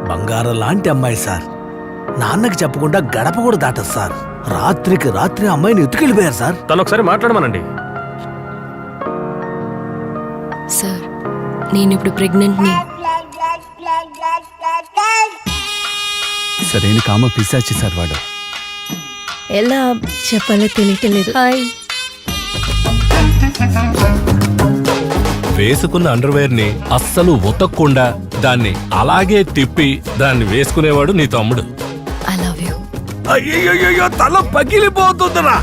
బంగారం లాంటి అమ్మాయి సార్. నాన్నకి చెప్పకుండా గడప కూడా దాటదు సార్. రాత్రికి రాత్రి అమ్మాయిని ఎత్తుకెళ్ళిపోయారు సార్. తను ఒకసారి మాట్లాడమనండి. సార్, నేను ఇప్పుడు ప్రెగ్నెంట్ని. సరైన కామ పిశాచి సార్ వాడు. ఎలా చెప్పాలో తెలియటం లేదు. హాయ్. వేసుకున్న అండర్వేర్ ని అస్సలు ఉతక్కుండా దాన్ని అలాగే తిప్పి దాన్ని వేసుకునేవాడు నీ తమ్ముడు. I love you. అయ్యో తల పగిలిపోతుందిరా.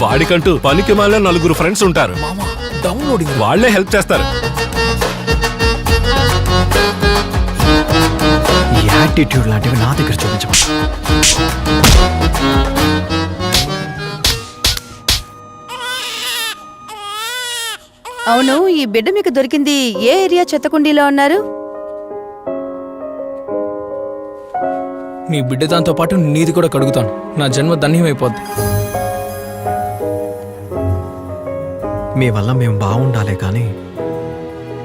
వాడికంటూ పనికి మాలిన 4 ఫ్రెండ్స్ ఉంటారు. డౌన్లోడింగ్ వాళ్లే హెల్ప్ చేస్తారు. ఈ యాటిట్యూడ్ లాంటివి నా దగ్గర చూపించమా. అవును, ఈ బిడ్డ మీకు దొరికింది ఏ ఏరియా చెత్తకుండీలో ఉన్నారు? నీ బిడ్డ దాంతో పాటు నీది కూడా కడుగుతాను. నా జన్మ ధన్యమైపోద్ది. మీ వల్ల మేము బాగుండాలే కానీ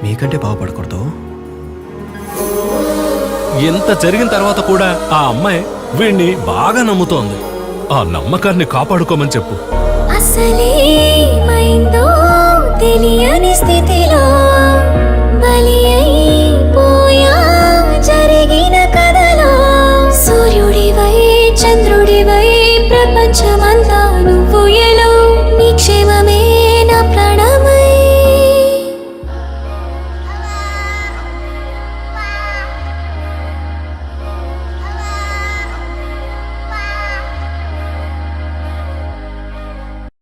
మీకంటే బాగుపడకూడదు. ఎంత జరిగిన తర్వాత కూడా ఆ అమ్మాయి వీణ్ణి బాగా నమ్ముతోంది. ఆ నమ్మకాన్ని కాపాడుకోమని చెప్పు. అసలేమైందో తెలియని స్థితిలో బలి అయిపోయా జరిగిన కథలో. సూర్యుడివై చంద్రుడివై ప్రపంచమ